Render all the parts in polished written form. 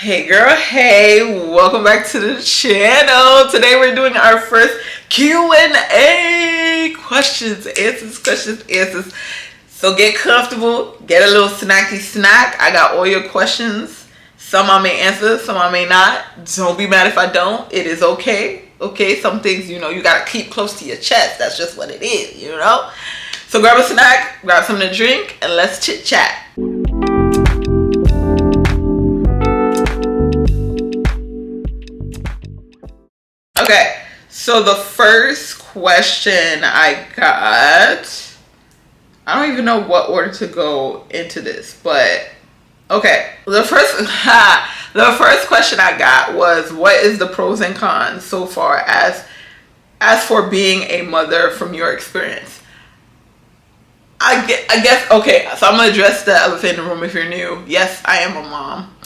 Hey girl, hey, welcome back to the channel. Today we're doing our first Q&A. Questions, answers. So get comfortable, get a little snacky snack. I got all your questions. Some I may answer, some I may not. Don't be mad if I don't. It is okay. Okay, some things, you gotta keep close to your chest. That's just what it is, So grab a snack, grab something to drink, and let's chit chat. Okay, so the first question I got, I don't even know what order to go into this, but okay. The first question I got was, what is the pros and cons so far as for being a mother from your experience? I guess, okay, so I'm going to address the elephant in the room if you're new. Yes, I am a mom.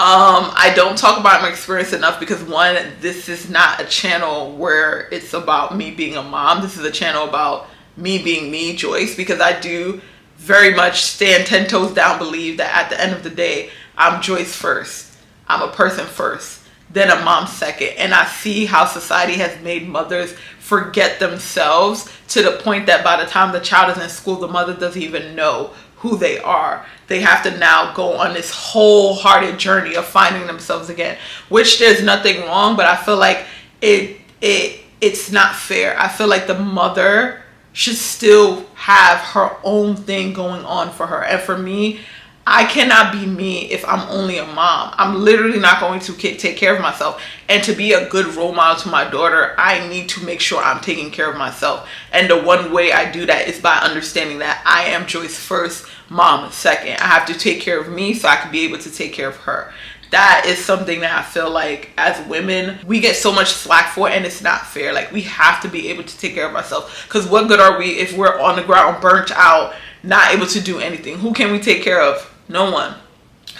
I don't talk about my experience enough because, one, this is not a channel where it's about me being a mom. This is a channel about me being me, Joyce, because I do very much stand 10 toes down, believe that at the end of the day, I'm Joyce first. I'm a person first, then a mom second. And I see how society has made mothers forget themselves to the point that by the time the child is in school, the mother doesn't even know who they are. They have to now go on this wholehearted journey of finding themselves again, which there's nothing wrong, but I feel like it's not fair. I feel like the mother should still have her own thing going on for her. And for me, I cannot be me if I'm only a mom. I'm literally not going to take care of myself. And to be a good role model to my daughter, I need to make sure I'm taking care of myself. And the one way I do that is by understanding that I am Joyce first, mom second. I have to take care of me so I can be able to take care of her. That is something that I feel like as women, we get so much slack for, and it's not fair. Like, we have to be able to take care of ourselves. Because what good are we if we're on the ground, burnt out, not able to do anything? Who can we take care of? No one.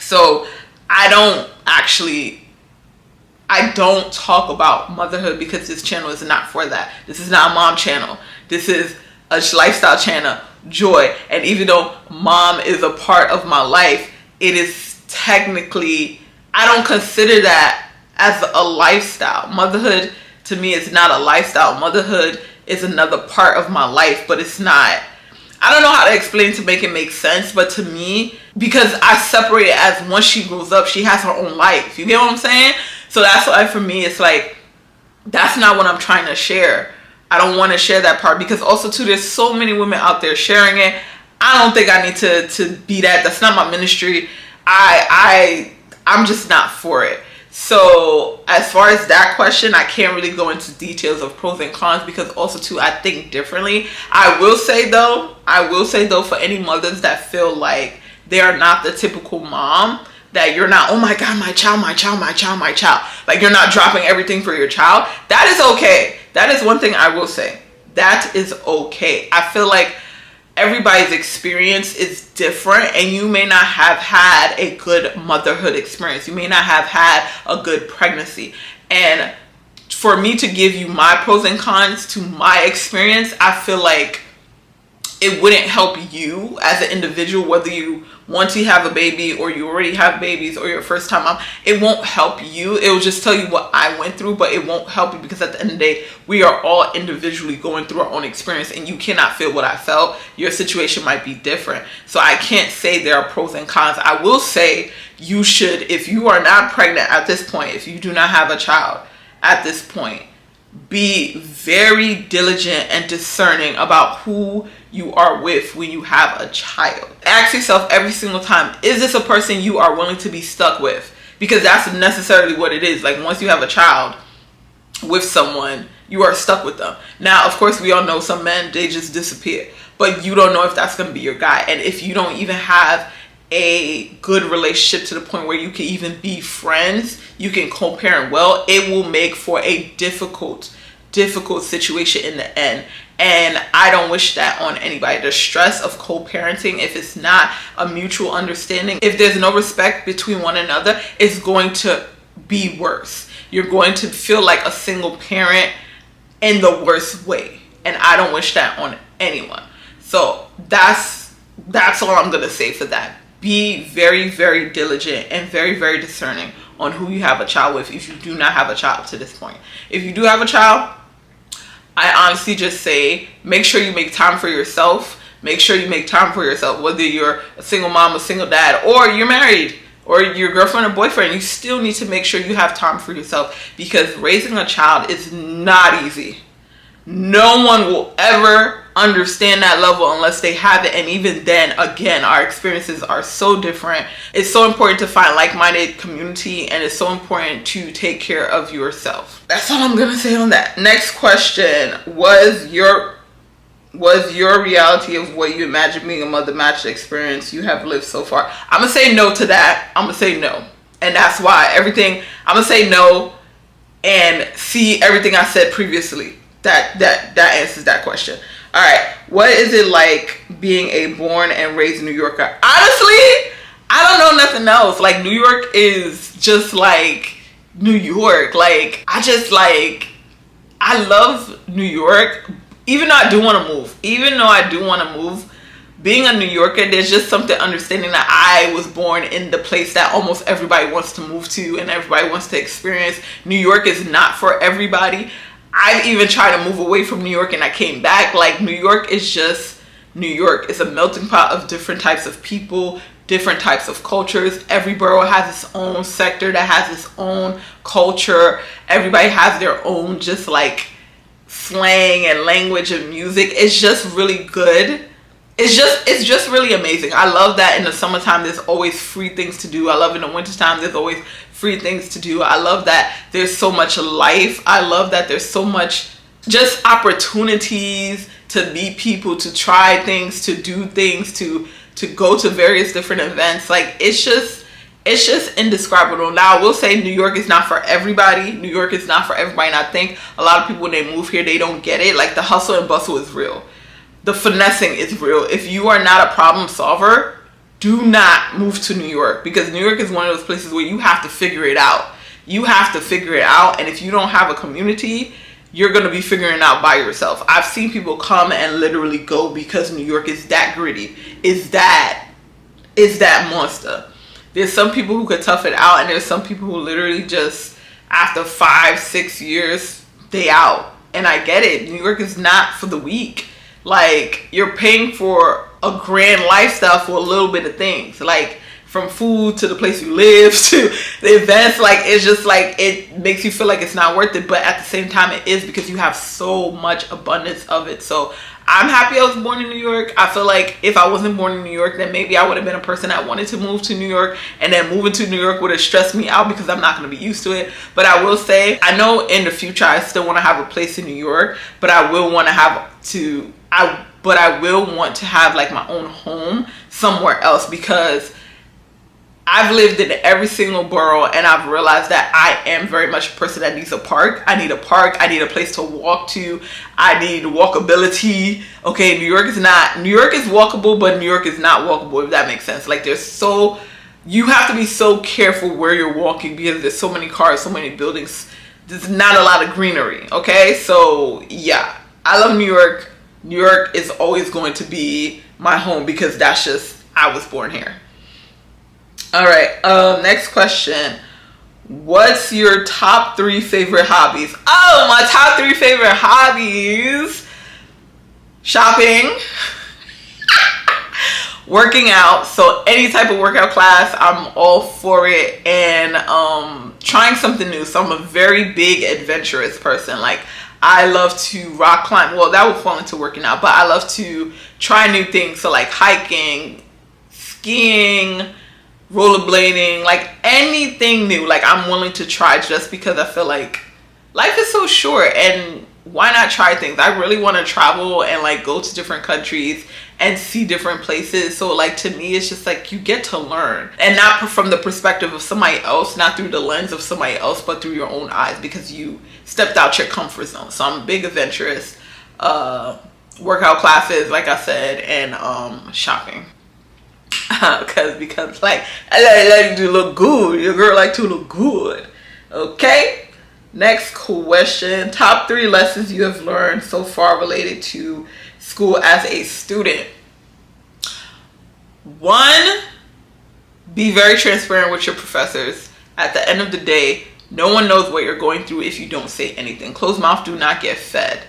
So I don't talk about motherhood because this channel is not for that. This is not a mom channel. This is a lifestyle channel, joy. And even though mom is a part of my life, it is technically, I don't consider that as a lifestyle. Motherhood to me is not a lifestyle. Motherhood is another part of my life, but it's not. I don't know how to explain to make it make sense, but to me, because I separate it as once she grows up, she has her own life. You get what I'm saying? So that's why for me, it's like, that's not what I'm trying to share. I don't want to share that part because also too, there's so many women out there sharing it. I don't think I need to be that. That's not my ministry. I'm just not for it. So as far as that question, I can't really go into details of pros and cons because also too, I think differently. I will say though, for any mothers that feel like they are not the typical mom, that you're not, oh my God, my child. Like, you're not dropping everything for your child. That is okay. That is one thing I will say. That is okay. I feel like everybody's experience is different, and you may not have had a good motherhood experience. You may not have had a good pregnancy. And for me to give you my pros and cons to my experience, I feel like it wouldn't help you as an individual, whether you want to have a baby or you already have babies or your first time mom. It won't help you. It will just tell you what I went through, but it won't help you because at the end of the day, we are all individually going through our own experience, and you cannot feel what I felt. Your situation might be different. So I can't say there are pros and cons. I will say you should, if you are not pregnant at this point, if you do not have a child at this point, be very diligent and discerning about who you are with when you have a child. Ask yourself every single time, is this a person you are willing to be stuck with? Because that's necessarily what it is. Like, once you have a child with someone, you are stuck with them. Now, of course, we all know some men, they just disappear. But you don't know if that's going to be your guy. And if you don't even have a good relationship to the point where you can even be friends, you can co-parent well, it will make for a difficult situation in the end. And I don't wish that on anybody. The stress of co-parenting, if it's not a mutual understanding, if there's no respect between one another, it's going to be worse. You're going to feel like a single parent in the worst way. And I don't wish that on anyone. So that's all I'm going to say for that. Be very, very diligent and very, very discerning on who you have a child with if you do not have a child to this point. If you do have a child, I honestly just say, make sure you make time for yourself. Make sure you make time for yourself, whether you're a single mom, a single dad, or you're married, or your girlfriend or boyfriend. You still need to make sure you have time for yourself, because raising a child is not easy. No one will ever understand that level unless they have it. And even then, again, our experiences are so different. It's so important to find like-minded community, and it's so important to take care of yourself. That's all I'm gonna say on that. Next question. Was your reality of what you imagine being a mother match the experience you have lived so far? I'm gonna say no to that. I'm gonna say no. And that's why I'm gonna say no and see everything I said previously. That answers that question. All right. What is it like being a born and raised New Yorker? Honestly, I don't know nothing else. Like, New York is just like New York. Like, I love New York. Even though I do want to move, being a New Yorker, there's just something understanding that I was born in the place that almost everybody wants to move to and everybody wants to experience. New York is not for everybody. I've even tried to move away from New York and I came back. Like, New York is just New York. It's a melting pot of different types of people, different types of cultures. Every borough has its own sector that has its own culture. Everybody has their own just like slang and language and music. It's just really good. It's just really amazing. I love that in the summertime there's always free things to do. I love in the wintertime there's always free things to do. I love that there's so much life. I love that there's so much just opportunities to meet people, to try things, to do things, to go to various different events. Like, it's just indescribable. Now, I will say New York is not for everybody. New York is not for everybody. And I think a lot of people, when they move here, they don't get it. Like, the hustle and bustle is real. The finessing is real. If you are not a problem solver, do not move to New York, because New York is one of those places where you have to figure it out. You have to figure it out. And if you don't have a community, you're going to be figuring it out by yourself. I've seen people come and literally go because New York is that gritty. Is that monster. There's some people who could tough it out, and there's some people who literally just, after 5-6 years, they out. And I get it. New York is not for the weak. Like, you're paying for a grand lifestyle for a little bit of things, like from food to the place you live to the events. Like, it's just like, it makes you feel like it's not worth it, but at the same time it is, because you have so much abundance of it. So I'm happy I was born in New York. I feel like if I wasn't born in New York, then maybe I would have been a person that wanted to move to New York, and then moving to New York would have stressed me out because I'm not going to be used to it. But I will say, I know in the future I still want to have a place in New York, but I will want to have like my own home somewhere else, because I've lived in every single borough and I've realized that I am very much a person that needs a park. I need a park. I need a place to walk to. I need walkability. Okay, New York is walkable, but New York is not walkable, if that makes sense. Like, you have to be so careful where you're walking, because there's so many cars, so many buildings. There's not a lot of greenery. Okay, so yeah, I love New York. New York is always going to be my home, because that's just, I was born here. All right, next question. What's your top 3 favorite hobbies? Oh, my top 3 favorite hobbies: shopping, working out. So any type of workout class, I'm all for it, and trying something new. So I'm a very big adventurous person. Like, I love to rock climb. Well, that would fall into working out, but I love to try new things. So like hiking, skiing, rollerblading, like anything new. Like, I'm willing to try, just because I feel like life is so short, and why not try things? I really want to travel and like go to different countries and see different places. So like, to me, it's just like, you get to learn, and not from the perspective of somebody else, not through the lens of somebody else, but through your own eyes, because you stepped out your comfort zone. So I'm big adventurous. Workout classes, like I said, and shopping. because like, I like to look good. Your girl like to look good. Okay, next question. Top 3 lessons you have learned so far related to school as a student. 1, be very transparent with your professors. At the end of the day, no one knows what you're going through if you don't say anything. Closed mouth do not get fed.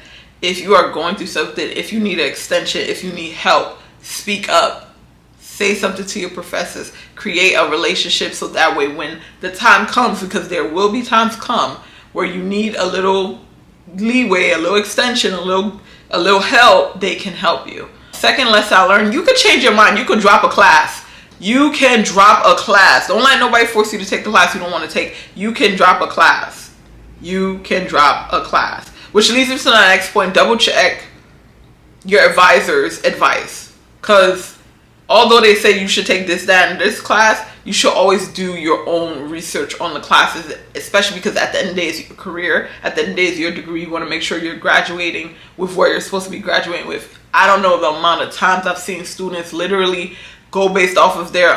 If you are going through something, if you need an extension, if you need help, speak up. Say something to your professors. Create a relationship so that way when the time comes, because there will be times come where you need a little leeway, a little extension, a little help, they can help you. Second lesson I learned, you could change your mind. You could drop a class. You can drop a class. Don't let nobody force you to take the class you don't want to take. You can drop a class. You can drop a class. Which leads me to the next point. Double check your advisor's advice. Because although they say you should take this, that, and this class, you should always do your own research on the classes, especially because at the end of the day, it's your career. At the end of the day, it's your degree. You want to make sure you're graduating with what you're supposed to be graduating with. I don't know the amount of times I've seen students literally go based off of their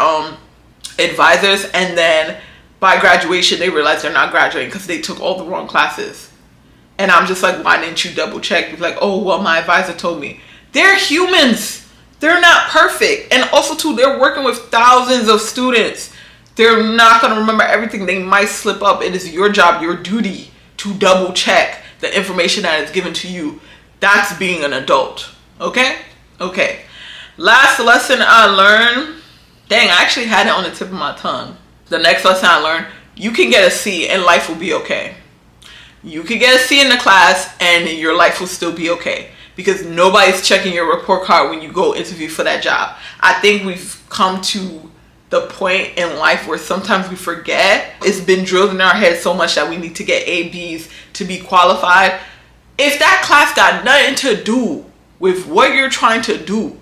advisors, and then by graduation, they realize they're not graduating because they took all the wrong classes. And I'm just like, why didn't you double check? You're like, oh, well, my advisor told me. They're humans. They're not perfect. And also, too, they're working with thousands of students. They're not going to remember everything. They might slip up. It is your job, your duty to double check the information that is given to you. That's being an adult. Okay? Okay. Last lesson I learned. Dang, I actually had it on the tip of my tongue. The next lesson I learned, you can get a C and life will be okay. You can get a C in the class and your life will still be okay. Because nobody's checking your report card when you go interview for that job. I think we've come to the point in life where sometimes we forget. It's been drilled in our head so much that we need to get A, B's to be qualified. If that class got nothing to do with what you're trying to do,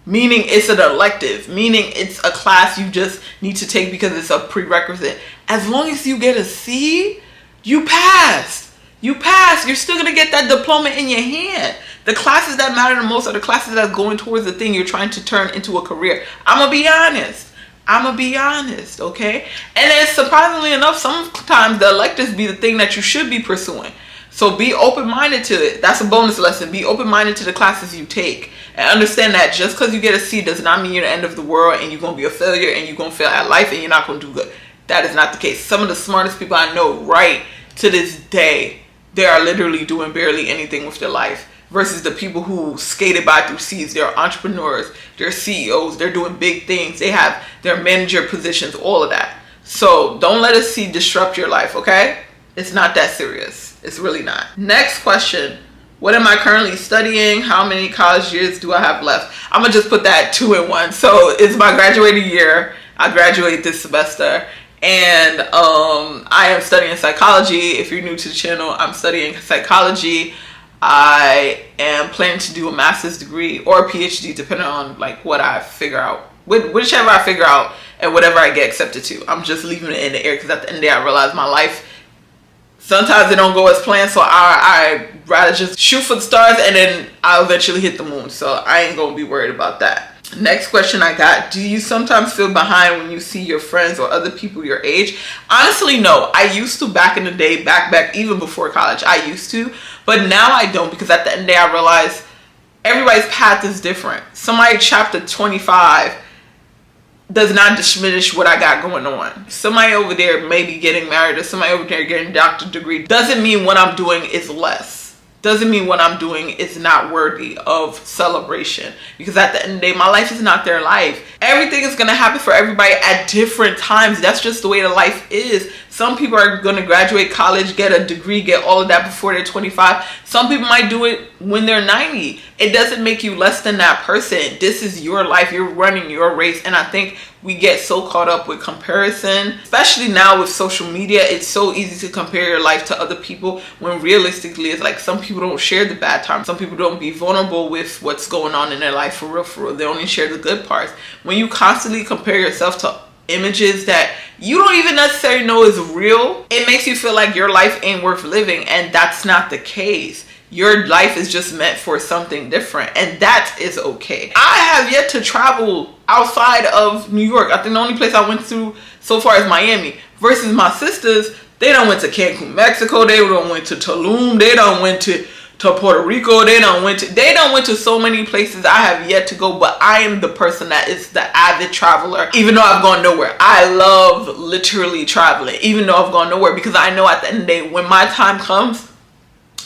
meaning it's an elective, meaning it's a class you just need to take because it's a prerequisite, as long as you get a C, you passed. You passed. You're still going to get that diploma in your hand. The classes that matter the most are the classes that are going towards the thing you're trying to turn into a career. I'm going to be honest. Okay? And then surprisingly enough, sometimes the electives be the thing that you should be pursuing. So be open-minded to it. That's a bonus lesson. Be open-minded to the classes you take. And understand that just because you get a C does not mean you're the end of the world and you're going to be a failure and you're going to fail at life and you're not going to do good. That is not the case. Some of the smartest people I know right to this day, they are literally doing barely anything with their life. Versus the people who skated by through C's. They're entrepreneurs. They're CEOs. They're doing big things. They have their manager positions, all of that. So don't let a C disrupt your life, okay? It's not that serious. It's really not. Next question. What am I currently studying? How many college years do I have left? I'm going to just put that 2 in 1. So it's my graduating year. I graduate this semester. And I am studying psychology. If you're new to the channel, I'm studying psychology. I am planning to do a master's degree or a PhD, depending on like what I figure out, whichever I figure out and whatever I get accepted to. I'm just leaving it in the air because at the end of the day, I realize my life, sometimes it don't go as planned. So I rather just shoot for the stars and then I'll eventually hit the moon. So I ain't going to be worried about that. Next question I got, do you sometimes feel behind when you see your friends or other people your age? Honestly, no. I used to back in the day, back even before college. I used to, but now I don't, because at the end of the day I realize everybody's path is different. Somebody chapter 25 does not diminish what I got going on. Somebody over there may be getting married or somebody over there getting a doctorate degree. Doesn't mean what I'm doing is less. Doesn't mean what I'm doing is not worthy of celebration. Because at the end of the day, my life is not their life. Everything is going to happen for everybody at different times. That's just the way the life is. Some people are going to graduate college, get a degree, get all of that before they're 25. Some people might do it when they're 90. It doesn't make you less than that person. This is your life. You're running your race. And I think we get so caught up with comparison, especially now with social media. It's so easy to compare your life to other people when realistically it's like some people don't share the bad times. Some people don't be vulnerable with what's going on in their life for real. They only share the good parts. When you constantly compare yourself to images that you don't even necessarily know is real, it makes you feel like your life ain't worth living, and that's not the case. Your life is just meant for something different, and that is okay. I have yet to travel outside of New York. I think the only place I went to so far is Miami. Versus my sisters, they done went to Cancun, Mexico. They done went to Tulum. They done went to to Puerto Rico. They done went to so many places I have yet to go, but I am the person that is the avid traveler. Even though I've gone nowhere, I love literally traveling, even though I've gone nowhere, because I know at the end of the day, when my time comes,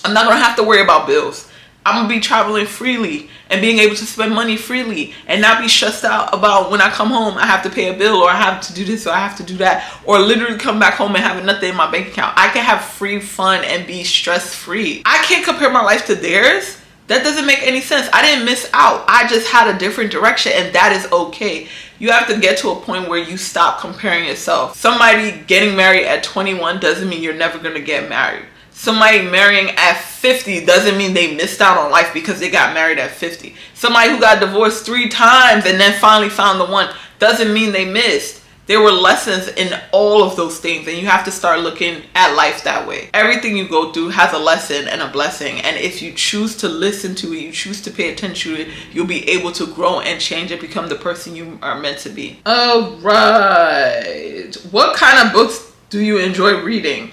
I'm not gonna have to worry about bills. I'm gonna be traveling freely and being able to spend money freely and not be stressed out about when I come home I have to pay a bill, or I have to do this, or I have to do that, or literally come back home and have nothing in my bank account. I can have free fun and be stress free. I can't compare my life to theirs. That doesn't make any sense. I didn't miss out. I just had a different direction, and that is okay. You have to get to a point where you stop comparing yourself. Somebody getting married at 21 doesn't mean you're never gonna get married. Somebody marrying at 50 doesn't mean they missed out on life because they got married at 50. Somebody who got divorced 3 times and then finally found the one doesn't mean they missed. There were lessons in all of those things, and you have to start looking at life that way. Everything you go through has a lesson and a blessing, and if you choose to listen to it, you choose to pay attention to it, you'll be able to grow and change and become the person you are meant to be. All right. What kind of books do you enjoy reading?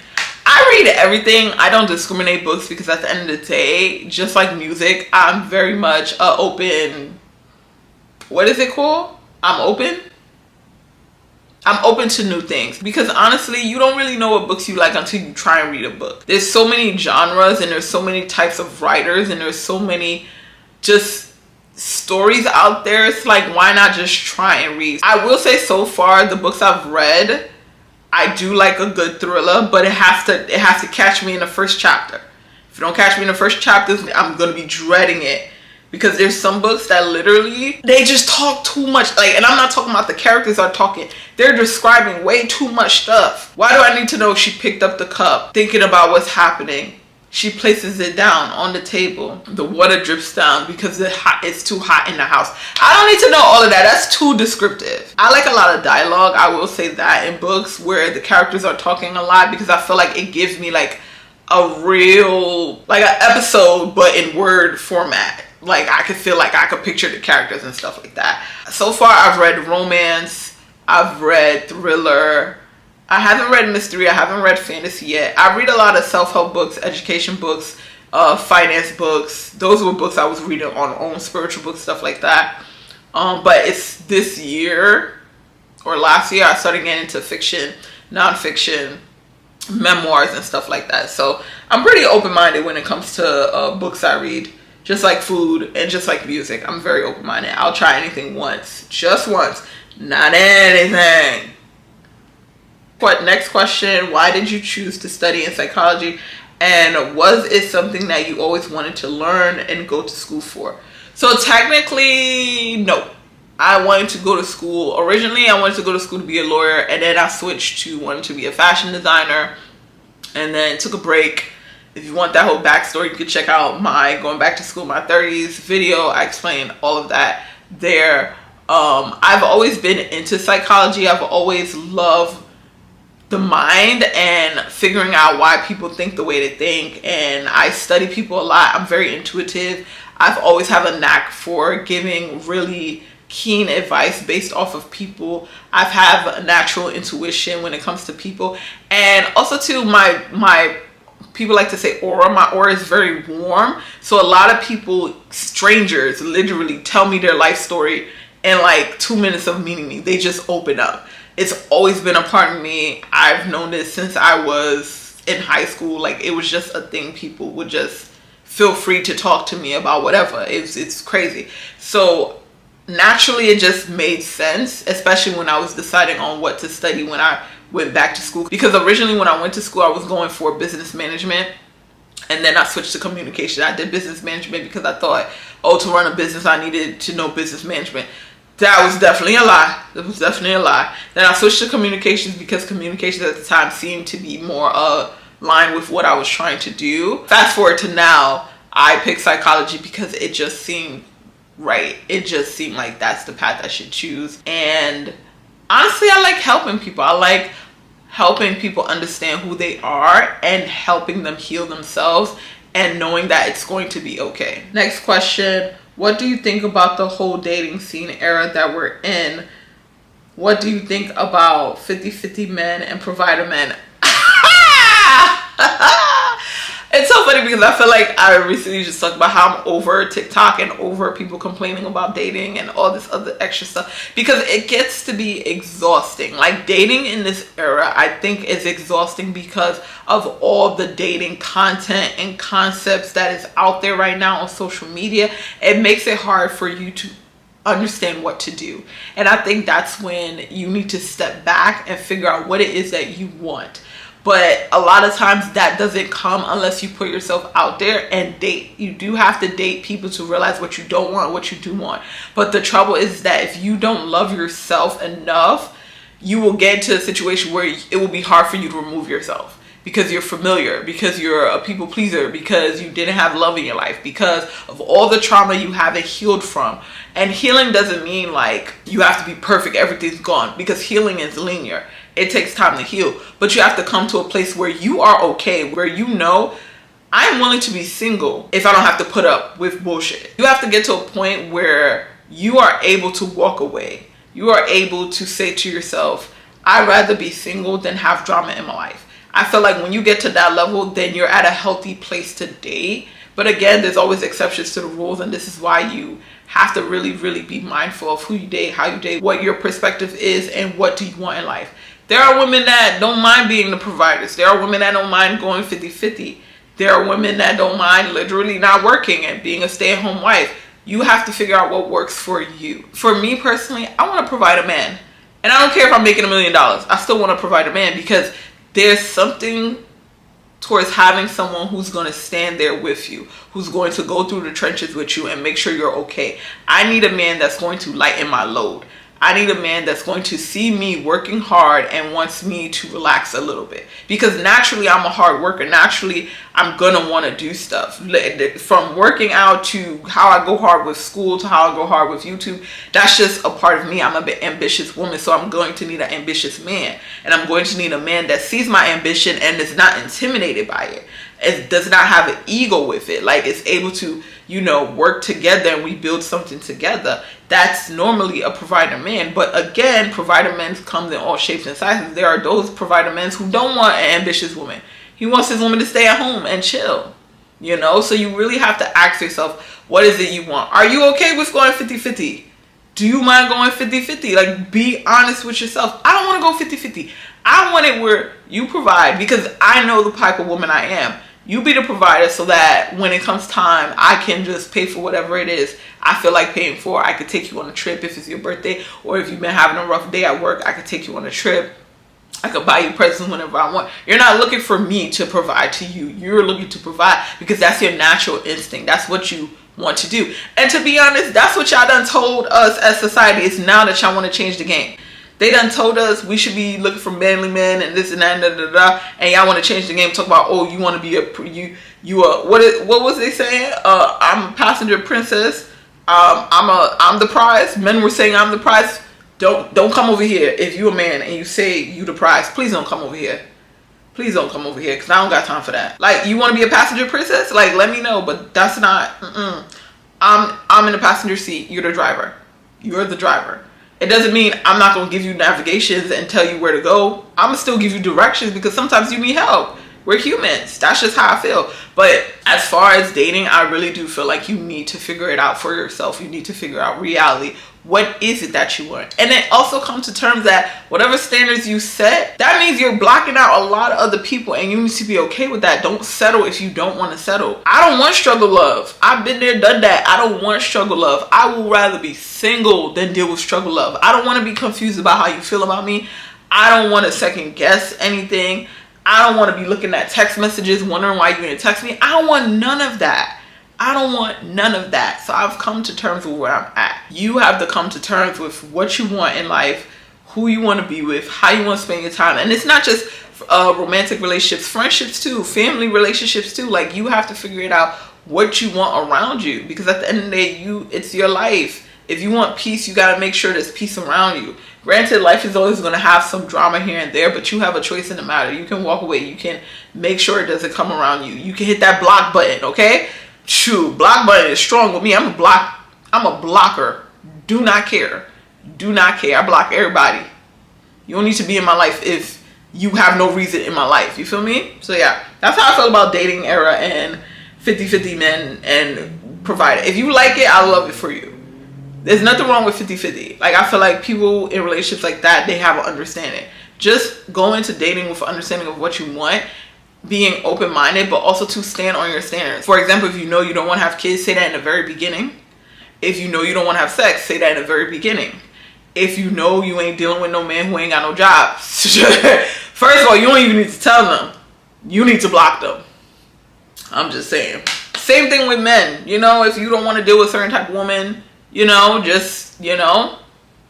I read everything. I don't discriminate books, because at the end of the day, just like music, I'm very much open. What is it called? I'm open to new things, because honestly, you don't really know what books you like until you try and read a book. There's so many genres, and there's so many types of writers, and there's so many just stories out there. It's like, why not just try and read? I will say, so far, the books I've read, I do like a good thriller, but it has to catch me in the first chapter. If you don't catch me in the first chapter, I'm gonna be dreading it, because there's some books that literally, they just talk too much. Like, and I'm not talking about the characters are talking, they're describing way too much stuff. Why do I need to know she picked up the cup, thinking about what's happening? She places it down on the table. The water drips down because it's too hot in the house. I don't need to know all of that. That's too descriptive. I like a lot of dialogue. I will say that in books where the characters are talking a lot, because I feel like it gives me like a real, like an episode, but in word format. Like, I could feel like I could picture the characters and stuff like that. So far, I've read romance. I've read thriller. I haven't read mystery. I haven't read fantasy yet. I read a lot of self-help books, education books, finance books. Those were books I was reading on own, spiritual books, stuff like that. But it's this year or last year I started getting into fiction, nonfiction, memoirs, and stuff like that. So I'm pretty open-minded when it comes to books I read. Just like food and just like music, I'm very open-minded. I'll try anything once, just once, not anything. Next question, why did you choose to study in psychology, and was it something that you always wanted to learn and go to school for? So technically, no. I wanted to go to school. Originally, I wanted to go to school to be a lawyer, and then I switched to wanting to be a fashion designer, and then took a break. If you want that whole backstory, you can check out my going back to school in my 30s video. I explain all of that there. I've always been into psychology. I've always loved the mind and figuring out why people think the way they think, and I study people a lot. I'm very intuitive. I've always have a knack for giving really keen advice based off of people. I've have a natural intuition when it comes to people, and also too, my people like to say aura. My aura is very warm, so a lot of people, strangers, literally tell me their life story in like 2 minutes of meeting me. They just open up. It's always been a part of me. I've known this since I was in high school. Like, it was just a thing. People would just feel free to talk to me about whatever. It's crazy. So naturally, it just made sense, especially when I was deciding on what to study when I went back to school. Because originally when I went to school, I was going for business management, and then I switched to communication. I did business management because I thought, oh, to run a business, I needed to know business management. That was definitely a lie. That was definitely a lie. Then I switched to communications because communications at the time seemed to be more aligned with what I was trying to do. Fast forward to now, I picked psychology because it just seemed right. It just seemed like that's the path I should choose. And honestly, I like helping people. I like helping people understand who they are and helping them heal themselves and knowing that it's going to be okay. Next question. What do you think about the whole dating scene era that we're in? What do you think about 50-50 men and provider men? It's so funny because I feel like I recently just talked about how I'm over TikTok and over people complaining about dating and all this other extra stuff, because it gets to be exhausting. Like, dating in this era, I think, is exhausting because of all the dating content and concepts that is out there right now on social media. It makes it hard for you to understand what to do. And I think that's when you need to step back and figure out what it is that you want. But a lot of times that doesn't come unless you put yourself out there and date. You do have to date people to realize what you don't want, what you do want. But the trouble is that if you don't love yourself enough, you will get into a situation where it will be hard for you to remove yourself, because you're familiar, because you're a people pleaser, because you didn't have love in your life, because of all the trauma you haven't healed from. And healing doesn't mean like you have to be perfect, everything's gone, because healing is linear. It takes time to heal, but you have to come to a place where you are okay, where you know, I'm willing to be single if I don't have to put up with bullshit. You have to get to a point where you are able to walk away. You are able to say to yourself, I'd rather be single than have drama in my life. I feel like when you get to that level, then you're at a healthy place to date. But again, there's always exceptions to the rules, and this is why you have to really, really be mindful of who you date, how you date, what your perspective is, and what do you want in life. There are women that don't mind being the providers. There are women that don't mind going 50-50. There are women that don't mind literally not working and being a stay-at-home wife. You have to figure out what works for you. For me personally, I want to provide a man. And I don't care if I'm making $1 million. I still want to provide a man, because there's something towards having someone who's going to stand there with you, who's going to go through the trenches with you and make sure you're okay. I need a man that's going to lighten my load. I need a man that's going to see me working hard and wants me to relax a little bit, because naturally I'm a hard worker. Naturally I'm gonna want to do stuff, from working out to how I go hard with school to how I go hard with YouTube. That's just a part of me. I'm a bit ambitious woman, so I'm going to need an ambitious man, and I'm going to need a man that sees my ambition and is not intimidated by it. It does not have an ego with it. Like, it's able to, you know, work together and we build something together. That's normally a provider man. But again, provider men come in all shapes and sizes. There are those provider men who don't want an ambitious woman. He wants his woman to stay at home and chill, you know? So you really have to ask yourself, what is it you want? Are you okay with going 50-50? Do you mind going 50-50? Like, be honest with yourself. I don't want to go 50-50. I want it where you provide, because I know the type of woman I am. You be the provider, so that when it comes time, I can just pay for whatever it is I feel like paying for. I could take you on a trip if it's your birthday, or if you've been having a rough day at work, I could take you on a trip. I could buy you presents whenever I want. You're not looking for me to provide to you. You're looking to provide because that's your natural instinct. That's what you want to do. And to be honest, that's what y'all done told us as society. Is now that y'all want to change the game. They done told us we should be looking for manly men and this and that and da da da. And y'all want to change the game. Talk about, oh, you want to be what was they saying? I'm a passenger princess. I'm the prize. Men were saying I'm the prize. Don't come over here. If you a man and you say you the prize, please don't come over here. Please don't come over here, because I don't got time for that. Like, you want to be a passenger princess? Like, let me know. But that's not. I'm in the passenger seat. You're the driver. You're the driver. It doesn't mean I'm not going to give you navigations and tell you where to go. I'm going to still give you directions, because sometimes you need help. We're humans. That's just how I feel. But as far as dating, I really do feel like you need to figure it out for yourself. You need to figure out reality. What is it that you want? And then also come to terms that whatever standards you set, that means you're blocking out a lot of other people, and you need to be okay with that. Don't settle if you don't want to settle. I don't want struggle love. I've been there, done that. I don't want struggle love. I would rather be single than deal with struggle love. I don't want to be confused about how you feel about me. I don't want to second guess anything. I don't want to be looking at text messages wondering why you didn't text me. I don't want none of that. I don't want none of that. So I've come to terms with where I'm at. You have to come to terms with what you want in life, who you want to be with, how you want to spend your time. And it's not just romantic relationships, friendships too, family relationships too. Like, you have to figure it out what you want around you, because at the end of the day, it's your life. If you want peace, you got to make sure there's peace around you. Granted, life is always going to have some drama here and there, but you have a choice in the matter. You can walk away. You can make sure it doesn't come around you. You can hit that block button, okay? Shoot, block button is strong with me. I'm a blocker. Do not care. Do not care. I block everybody. You don't need to be in my life if you have no reason in my life. You feel me? So yeah, that's how I feel about dating era and 50-50 men and provider. If you like it, I love it for you. There's nothing wrong with 50-50. Like, I feel like people in relationships like that, they have an understanding. Just go into dating with an understanding of what you want, being open-minded, but also to stand on your standards. For example, if you know you don't want to have kids, say that in the very beginning. If you know you don't want to have sex, say that in the very beginning. If you know you ain't dealing with no man who ain't got no job, first of all, you don't even need to tell them. You need to block them. I'm just saying. Same thing with men. You know, if you don't want to deal with a certain type of woman, you know, just, you know,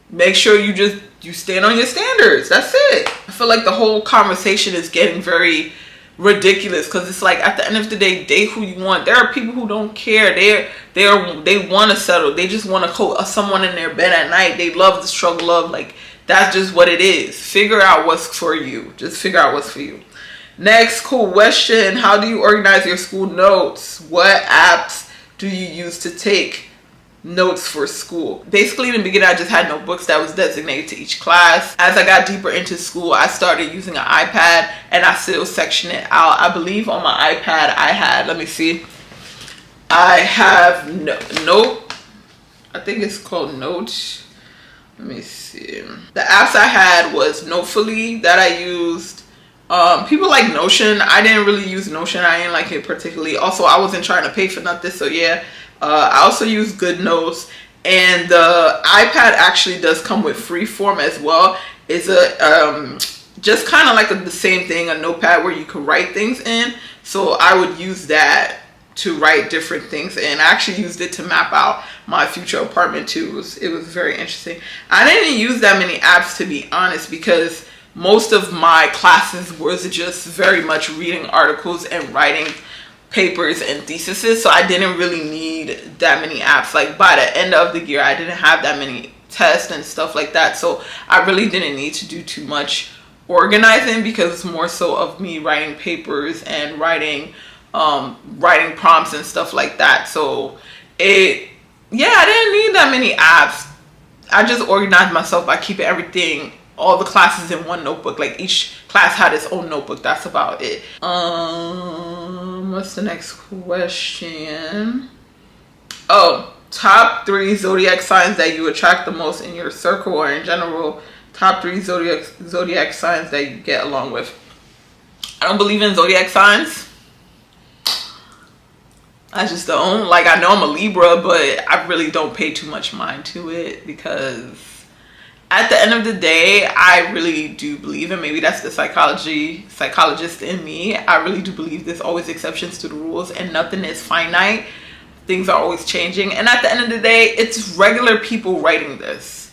make sure you stand on your standards. That's it. I feel like the whole conversation is getting very ridiculous, because it's like, at the end of the day, date who you want. There are people who don't care. They want to settle. They just want to someone in their bed at night. They love the struggle of, like, that's just what it is. Figure out what's for you. Just figure out what's for you. Next question: how do you organize your school notes? What apps do you use to take notes for school? Basically, in the beginning, I just had notebooks that was designated to each class. As I got deeper into school, I started using an iPad, and I still section it out. I believe on my iPad I had, let me see, I have Note. I think it's called Note. Let me see. The apps I had was Notefully that I used. People like Notion. I didn't really use Notion. I didn't like it particularly. Also, I wasn't trying to pay for nothing, so yeah. I also use Good Notes, and the iPad actually does come with Freeform as well. It's a just kind of like the same thing, a notepad where you can write things in. So I would use that to write different things, and I actually used it to map out my future apartment too. It was very interesting. I didn't use that many apps, to be honest, because most of my classes was just very much reading articles and writing papers and theses, so I didn't really need that many apps. Like, by the end of the year, I didn't have that many tests and stuff like that, so I really didn't need to do too much organizing, because it's more so of me writing papers and writing prompts and stuff like that. So I didn't need that many apps. I just organized myself by keeping everything, all the classes, in one notebook. Like, each class had its own notebook. That's about it. What's the next question? Oh, top 3 zodiac signs that you attract the most in your circle, or in general, top 3 zodiac signs that you get along with. I don't believe in zodiac signs. I just don't. Like, I know I'm a Libra, but I really don't pay too much mind to it, because at the end of the day, I really do believe, and maybe that's the psychologist in me, I really do believe there's always exceptions to the rules, and nothing is finite. Things are always changing, and at the end of the day, it's regular people writing this.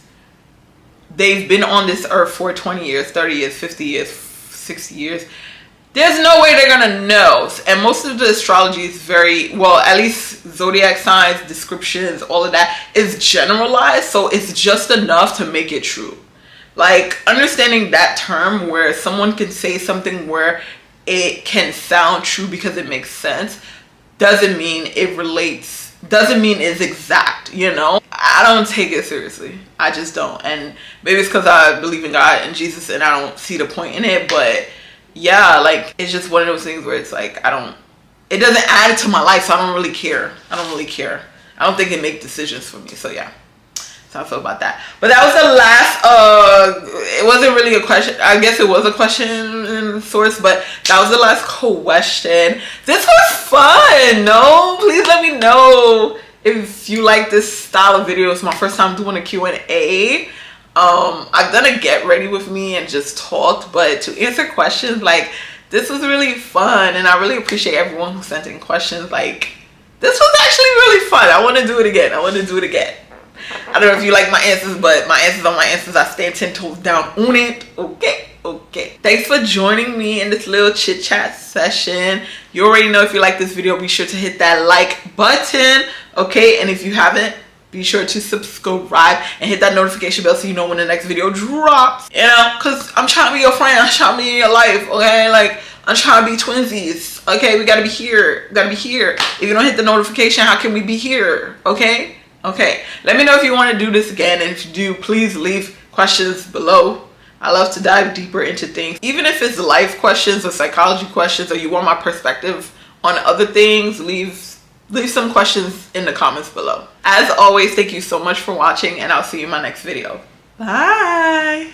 They've been on this earth for 20 years, 30 years, 50 years, 60 years. There's no way they're gonna know. And most of the astrology is very, well, at least zodiac signs, descriptions, all of that is generalized. So it's just enough to make it true. Like, understanding that term where someone can say something where it can sound true because it makes sense, doesn't mean it relates, doesn't mean it's exact, you know? I don't take it seriously. I just don't. And maybe it's because I believe in God and Jesus and I don't see the point in it, but yeah, like, it's just one of those things where it's like, it doesn't add to my life, so I don't really care. I don't think it makes decisions for me. So yeah, that's how I feel about that. But that was the last, it wasn't really a question. I guess it was a question in source, but that was the last question. This was fun. No, please let me know if you like this style of video. It's my first time doing a Q&A. I've done a get ready with me and just talked, but to answer questions, like, this was really fun, and I really appreciate everyone who sent in questions. Like, this was actually really fun. I want to do it again. I don't know if you like my answers, but my answers are my answers. I stand 10 toes down on it. Okay. Thanks for joining me in this little chit chat session. You already know, if you like this video, be sure to hit that like button. Okay, and if you haven't, be sure to subscribe and hit that notification bell so you know when the next video drops. You know, because I'm trying to be your friend. I'm trying to be in your life, okay? Like, I'm trying to be twinsies, okay? We got to be here. If you don't hit the notification, how can we be here, okay? Okay. Let me know if you want to do this again. And if you do, please leave questions below. I love to dive deeper into things. Even if it's life questions or psychology questions, or you want my perspective on other things, leave some questions in the comments below. As always, thank you so much for watching, and I'll see you in my next video. Bye.